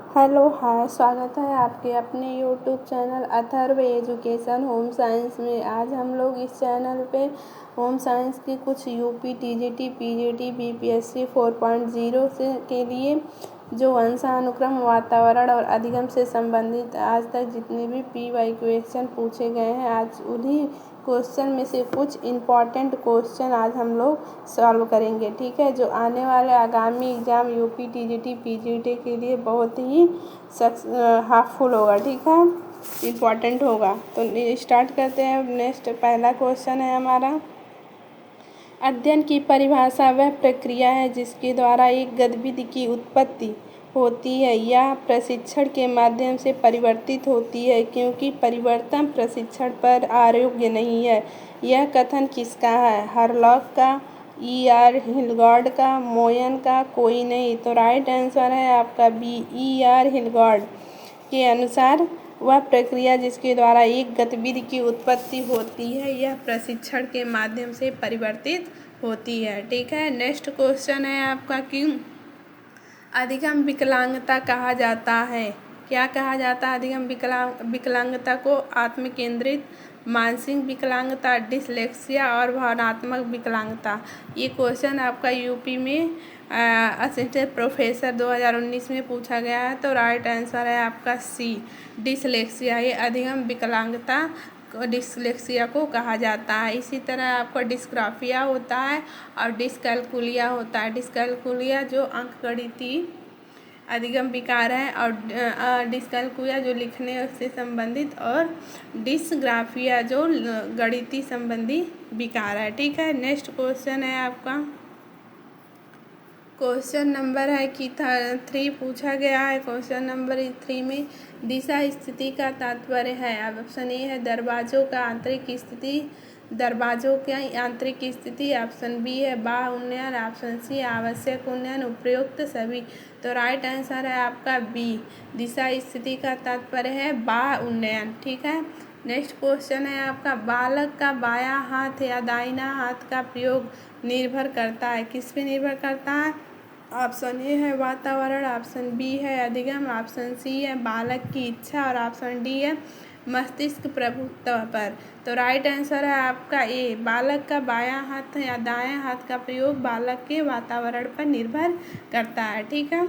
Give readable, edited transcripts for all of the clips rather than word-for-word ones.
Hello hi, स्वागत है आपके अपने YouTube channel Atharva education home science में। आज हम लोग इस चैनल पे होम साइंस की कुछ यूपी टीजीटी पीजीटी बीपीएससी 4.0 से के लिए जो वंशानुक्रम, वातावरण और अधिगम से संबंधित आज तक जितने भी पीवाई क्वेश्चन पूछे गए हैं, आज उन्हीं क्वेश्चन में से कुछ इम्पॉर्टेंट क्वेश्चन आज हम लोग सॉल्व करेंगे। ठीक है, जो आने वाले आगामी एग्ज़ाम यूपी टीजीटी पीजीटी के लिए बहुत ही हेल्पफुल होगा। ठीक है, इम्पॉर्टेंट होगा। तो स्टार्ट करते हैं। नेक्स्ट पहला क्वेश्चन है हमारा, अध्ययन की परिभाषा वह प्रक्रिया है जिसके द्वारा एक गतिविधि की उत्पत्ति होती है या प्रशिक्षण के माध्यम से परिवर्तित होती है, क्योंकि परिवर्तन प्रशिक्षण पर अयोग्य नहीं है। यह कथन किसका है? हरलॉक का, E.R. हिलगार्ड का, मोयन का, कोई नहीं। तो राइट आंसर है आपका बी, E.R. हिलगार्ड के अनुसार वह प्रक्रिया जिसके द्वारा एक गतिविधि की उत्पत्ति होती है यह प्रशिक्षण के माध्यम से परिवर्तित होती है। ठीक है, नेक्स्ट क्वेश्चन है आपका कि अधिगम विकलांगता कहा जाता है। क्या कहा जाता है? अधिगम विकलांगता को आत्म केंद्रित, मानसिक विकलांगता, डिसलेक्सिया और भावनात्मक विकलांगता। ये क्वेश्चन आपका यूपी में असिस्टेंट प्रोफेसर 2019 में पूछा गया है। तो राइट आंसर है आपका सी, डिसलेक्सिया। ये अधिगम विकलांगता डिसलेक्सिया को कहा जाता है। इसी तरह आपका डिस्ग्राफिया होता है और डिस्कैल्कुलिया होता है। डिस्कैल्कुलिया जो अंकगणितीय अधिगम विकार है और डिस्कैल्कुलिया जो लिखने से संबंधित और डिस्ग्राफिया जो गणितीय संबंधी विकार है। ठीक है, नेक्स्ट क्वेश्चन है आपका, क्वेश्चन नंबर है कि 3 पूछा गया है। क्वेश्चन नंबर 3 में दिशा स्थिति का तात्पर्य है। ऑप्शन ए है दरवाजों का आंतरिक स्थिति, दरवाजों की आंतरिक स्थिति। ऑप्शन बी है बाह्य उन्नयन। ऑप्शन सी आवश्यक उन्नयन, उपयुक्त सभी। तो राइट आंसर है आपका बी, दिशा स्थिति का तात्पर्य है बाह्य उन्नयन। ठीक है, नेक्स्ट क्वेश्चन है आपका, बालक का बायां हाथ या दाहिना हाथ का प्रयोग निर्भर करता है, किस पे निर्भर करता है? ऑप्शन ए है वातावरण, ऑप्शन बी है अधिगम, ऑप्शन सी है बालक की इच्छा और ऑप्शन डी है मस्तिष्क प्रभुत्व पर। तो राइट आंसर है आपका ए, बालक का बायां हाथ या दायां हाथ का प्रयोग बालक के वातावरण पर निर्भर करता है। ठीक है,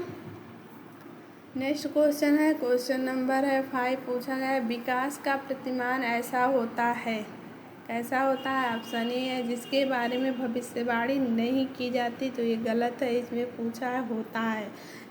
नेक्स्ट क्वेश्चन है, क्वेश्चन नंबर है 5 पूछा गया है, विकास का प्रतिमान ऐसा होता है, कैसा होता है? ऑप्शन ए है जिसके बारे में भविष्यवाणी नहीं की जाती। तो ये गलत है, इसमें पूछा है होता है,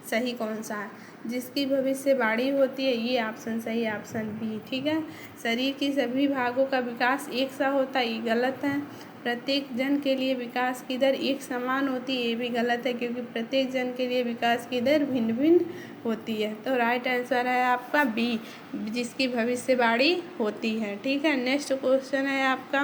सही कौन सा है? जिसकी भविष्यवाणी होती है, ये ऑप्शन सही है, ऑप्शन बी। ठीक है, शरीर की सभी भागों का विकास एक सा होता है, ये गलत है। प्रत्येक जन के लिए विकास की दर एक समान होती है, ये भी गलत है, क्योंकि प्रत्येक जन के लिए विकास की दर भिन्न भिन्न होती है। तो राइट आंसर है आपका बी, जिसकी भविष्यवाणी होती है। ठीक है, नेक्स्ट क्वेश्चन है आपका,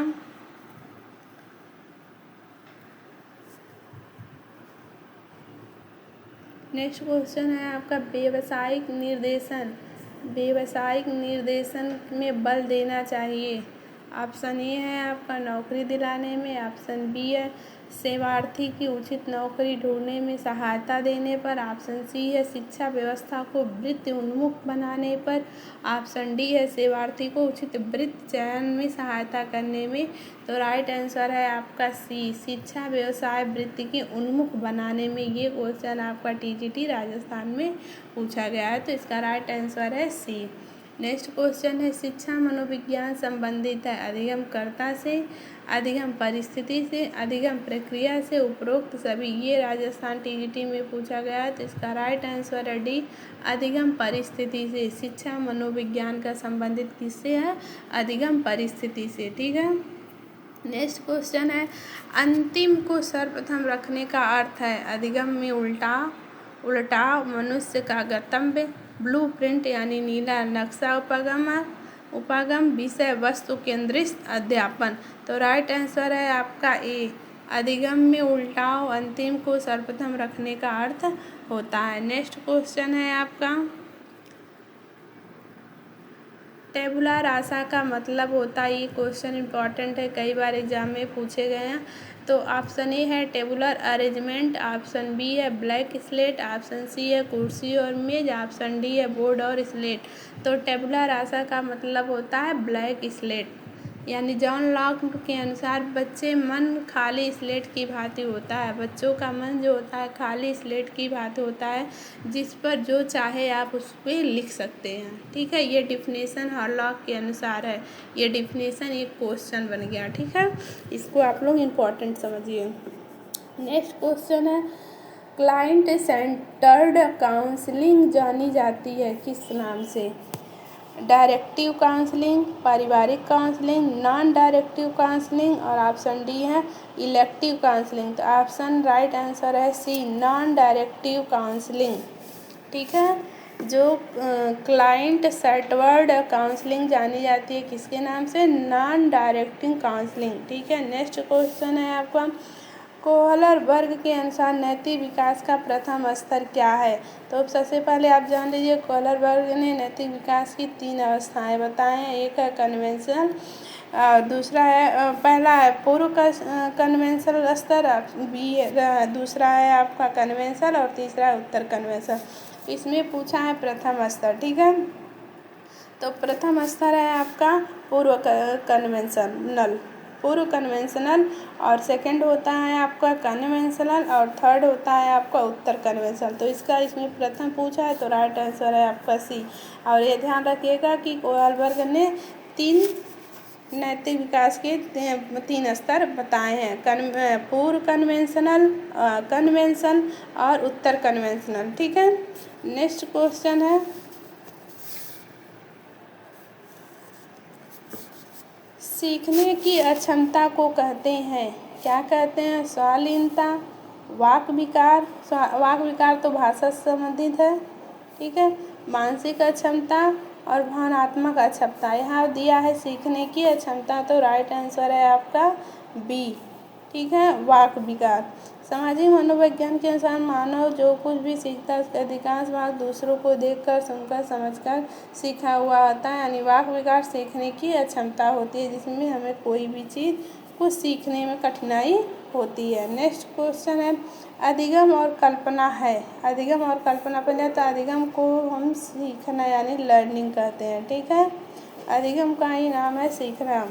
नेक्स्ट क्वेश्चन है आपका, व्यावसायिक निर्देशन में बल देना चाहिए। ऑप्शन ए है आपका नौकरी दिलाने में, ऑप्शन बी है सेवार्थी की उचित नौकरी ढूंढने में सहायता देने पर, ऑप्शन सी है शिक्षा व्यवस्था को वृत्ति उन्मुख बनाने पर, ऑप्शन डी है सेवार्थी को उचित वृत्ति चयन में सहायता करने में। तो राइट आंसर है आपका सी, शिक्षा व्यवसाय वृत्ति के उन्मुख बनाने में। ये क्वेश्चन आपका टीजीटी राजस्थान में पूछा गया है, तो इसका राइट आंसर है सी। नेक्स्ट क्वेश्चन है, शिक्षा मनोविज्ञान संबंधित है अधिगमकर्ता से, अधिगम परिस्थिति से, अधिगम प्रक्रिया से, उपरोक्त सभी। ये राजस्थान टीजीटी में पूछा गया है, तो इसका राइट आंसर है डी, अधिगम परिस्थिति से। शिक्षा मनोविज्ञान का संबंधित किससे है? अधिगम परिस्थिति से। ठीक है, नेक्स्ट क्वेश्चन है, अंतिम को सर्वप्रथम रखने का अर्थ है अधिगम में उल्टाव, मनुष्य का गंतव्य, ब्लूप्रिंट यानी नीला नक्शा, उपागम, विषय वस्तु केंद्रित अध्यापन। तो राइट आंसर है आपका ए, अधिगम में उल्टाव अंतिम को सर्वप्रथम रखने का अर्थ होता है। नेक्स्ट क्वेश्चन है आपका, टेबुला रासा का मतलब होता है, ये क्वेश्चन इंपॉर्टेंट है, कई बार एग्जाम में पूछे गए हैं। तो ऑप्शन ए है टेबुलर अरेंजमेंट, ऑप्शन बी है ब्लैक स्लेट, ऑप्शन सी है कुर्सी और मेज, ऑप्शन डी है बोर्ड और स्लेट। तो टेबुलर आशा का मतलब होता है ब्लैक स्लेट, यानी जॉन लॉक के अनुसार बच्चे मन खाली स्लेट की भांति होता है। बच्चों का मन जो होता है खाली स्लेट की भांति होता है, जिस पर जो चाहे आप उस पर लिख सकते हैं। ठीक है, ये डिफिनेशन लॉक के अनुसार है। ये डिफिनेशन एक क्वेश्चन बन गया। ठीक है, इसको आप लोग इम्पोर्टेंट समझिए। नेक्स्ट क्वेश्चन है, क्लाइंट सेंटर्ड काउंसलिंग जानी जाती है किस नाम से? डायरेक्टिव काउंसलिंग, पारिवारिक काउंसलिंग, नॉन डायरेक्टिव काउंसलिंग और ऑप्शन डी है इलेक्टिव काउंसलिंग। तो ऑप्शन राइट आंसर है सी, नॉन डायरेक्टिव काउंसलिंग। ठीक है, जो क्लाइंट सेंटर्ड काउंसलिंग जानी जाती है किसके नाम से? Non directive counselling. ठीक है, नेक्स्ट क्वेश्चन है आपका, कोहलर वर्ग के अनुसार नैतिक विकास का प्रथम स्तर क्या है? तो सबसे पहले आप जान लीजिए, कोहलर वर्ग ने नैतिक विकास की 3 अवस्थाएं बताए हैं। एक है कन्वेंशनल, दूसरा है पहला है पूर्व कन्वेंशनल स्तर, बी दूसरा है आपका कन्वेंशनल और तीसरा है उत्तर कन्वेंशनल। इसमें पूछा है प्रथम स्तर। ठीक है, तो प्रथम स्तर है आपका पूर्व कन्वेंशनल, पूर्व कन्वेंशनल, और सेकंड होता है आपका कन्वेंशनल, और थर्ड होता है आपका उत्तर कन्वेंशनल। तो इसका इसमें प्रथम पूछा है तो राइट आंसर है आपका सी। और ये ध्यान रखिएगा कि कोहलबर्ग ने 3 नैतिक विकास के 3 स्तर बताए हैं, पूर्व कन्वेंशनल, कन्वेंशन और उत्तर कन्वेंशनल। ठीक है, नेक्स्ट क्वेश्चन है, सीखने की अक्षमता को कहते हैं, क्या कहते हैं? स्वालीनता, वाक विकार, वाक विकार तो भाषा से संबंधित है। ठीक है, मानसिक अक्षमता और भावनात्मक अक्षमता। यहाँ दिया है सीखने की अक्षमता, तो राइट आंसर है आपका बी। ठीक है, वाक विकार। सामाजिक मनोविज्ञान के अनुसार मानव जो कुछ भी सीखता है उसका अधिकांश भाग दूसरों को देखकर, सुनकर, समझकर सीखा हुआ होता है। यानी वाक विकार सीखने की अक्षमता होती है, जिसमें हमें कोई भी चीज़ कुछ सीखने में कठिनाई होती है। नेक्स्ट क्वेश्चन है, अधिगम और कल्पना है। अधिगम और कल्पना, पहले तो अधिगम को हम सीखना यानी लर्निंग कहते हैं। ठीक है, अधिगम का ही नाम है सीखना।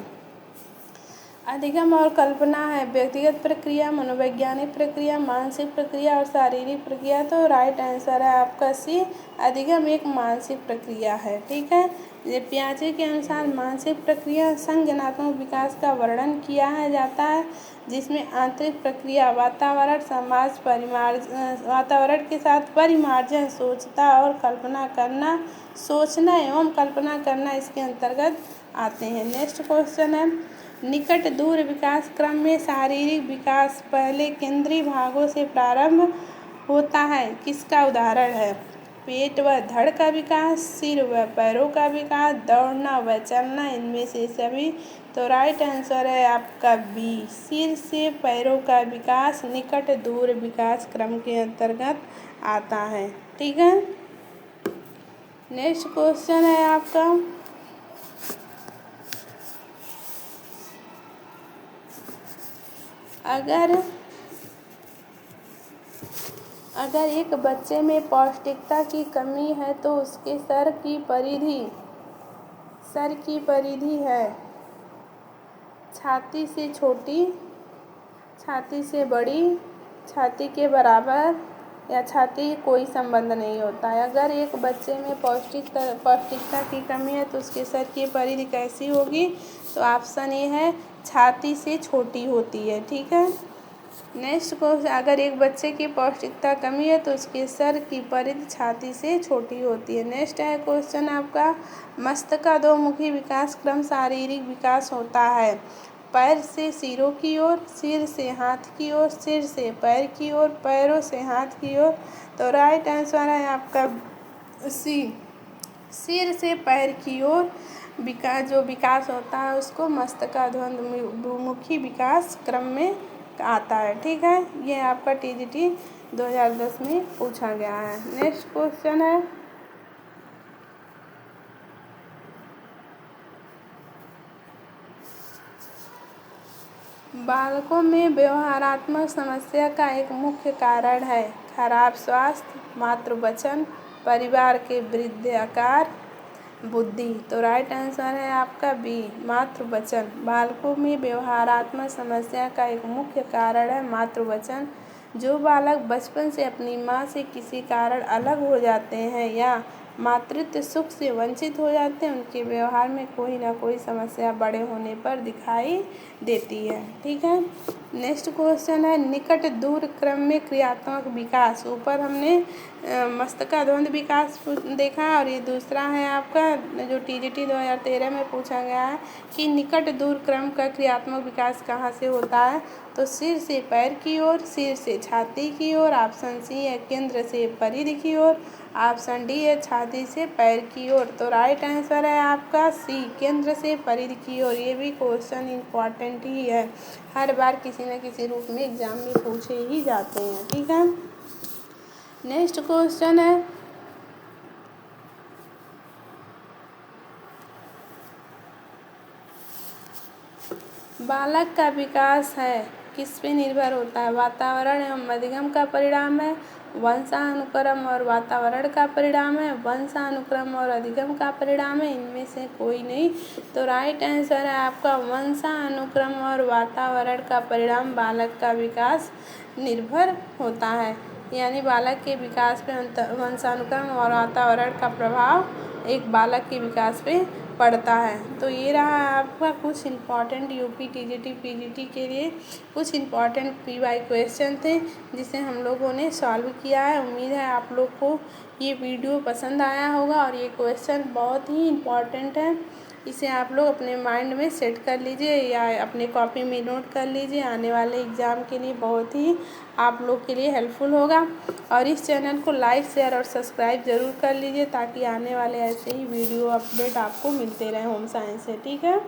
अधिगम और कल्पना है व्यक्तिगत प्रक्रिया, मनोवैज्ञानिक प्रक्रिया, मानसिक प्रक्रिया और शारीरिक प्रक्रिया। तो राइट आंसर है आपका सी, अधिगम एक मानसिक प्रक्रिया है। ठीक है, ये पियाजे के अनुसार मानसिक प्रक्रिया संज्ञानात्मक विकास का वर्णन किया है जाता है, जिसमें आंतरिक प्रक्रिया वातावरण, समाज, वातावरण के साथ परिमार्जन, सोचता और कल्पना करना, सोचना एवं कल्पना करना इसके अंतर्गत आते हैं। नेक्स्ट क्वेश्चन है, निकट दूर विकास क्रम में शारीरिक विकास पहले केंद्रीय भागों से प्रारंभ होता है, किसका उदाहरण है? पेट व धड़ का विकास, सिर व पैरों का विकास, दौड़ना व चलना, इनमें से सभी। तो राइट आंसर है आपका बी, सिर से पैरों का विकास निकट दूर विकास क्रम के अंतर्गत आता है। ठीक है, नेक्स्ट क्वेश्चन है आपका, अगर एक बच्चे में पौष्टिकता की कमी है तो उसके सर की परिधि है छाती से छोटी, छाती से बड़ी, छाती के बराबर या छाती कोई संबंध नहीं होता है। अगर एक बच्चे में पौष्टिकता की कमी है तो उसके सर की परिधि कैसी होगी? तो ऑप्शन ए है छाती से छोटी होती है। ठीक है, नेक्स्ट क्वेश्चन, अगर एक बच्चे की पौष्टिकता कमी है तो उसके सर की परिधि छाती से छोटी होती है। नेक्स्ट है क्वेश्चन आपका, मस्तिष्काधोमुखी विकास क्रम शारीरिक विकास होता है पैर से सिरों की ओर, सिर से हाथ की ओर, सिर से पैर की ओर, पैरों से हाथ की ओर। तो राइट आंसर है आपका सी, सिर से पैर की ओर जो विकास होता है उसको मस्तिष्काधोमुखी विकास क्रम में आता है। ठीक है, ये आपका टीजीटी 2010 में पूछा गया है। नेक्स्ट क्वेश्चन है, बालकों में व्यवहारात्मक समस्या का एक मुख्य कारण है खराब स्वास्थ्य, मातृवचन, परिवार के वृद्धाकार, बुद्धि। तो राइट आंसर है आपका बी, मातृवचन। बालकों में व्यवहारात्मक समस्या का एक मुख्य कारण है मातृवचन। जो बालक बचपन से अपनी माँ से किसी कारण अलग हो जाते हैं या मातृत्व सुख से वंचित हो जाते हैं, उनके व्यवहार में कोई ना कोई समस्या बड़े होने पर दिखाई देती है। ठीक है, नेक्स्ट क्वेश्चन है निकट दूर क्रम में क्रियात्मक विकास। ऊपर हमने मस्तिष्क विकास देखा और ये दूसरा है आपका जो टीजीटी 2013 में पूछा गया है कि निकट दूर क्रम का क्रियात्मक विकास कहाँ से होता है। तो सिर से पैर की ओर, सिर से छाती की ओर, ऑप्शन सी है केंद्र से परिधि की ओर, ऑप्शन डी है छाती से पैर की ओर। तो राइट आंसर है आपका सी, केंद्र से परिधि की ओर। ये भी क्वेश्चन इम्पॉर्टेंट ही है, हर बार किसी न किसी रूप में एग्जाम में पूछे ही जाते हैं। ठीक है, नेक्स्ट क्वेश्चन है बालक का विकास है किस पे निर्भर होता है। वातावरण एवं अधिगम का परिणाम है, वंशानुक्रम और वातावरण का परिणाम है, वंशानुक्रम और अधिगम का परिणाम है, इनमें से कोई नहीं। तो राइट आंसर है आपका वंशानुक्रम और वातावरण का परिणाम बालक का विकास निर्भर होता है। यानी बालक के विकास पे वंशानुक्रम और वातावरण का प्रभाव एक बालक के विकास पे पड़ता है। तो ये रहा आपका कुछ इम्पॉर्टेंट यूपी टीजीटी पीजीटी के लिए कुछ इम्पॉर्टेंट पीवाई क्वेश्चन थे जिसे हम लोगों ने सॉल्व किया है। उम्मीद है आप लोग को ये वीडियो पसंद आया होगा और ये क्वेश्चन बहुत ही इम्पॉर्टेंट है। इसे आप लोग अपने माइंड में सेट कर लीजिए या अपने कॉपी में नोट कर लीजिए, आने वाले एग्ज़ाम के लिए बहुत ही आप लोग के लिए हेल्पफुल होगा। और इस चैनल को लाइक शेयर और सब्सक्राइब ज़रूर कर लीजिए ताकि आने वाले ऐसे ही वीडियो अपडेट आपको मिलते रहें होम साइंस से। ठीक है।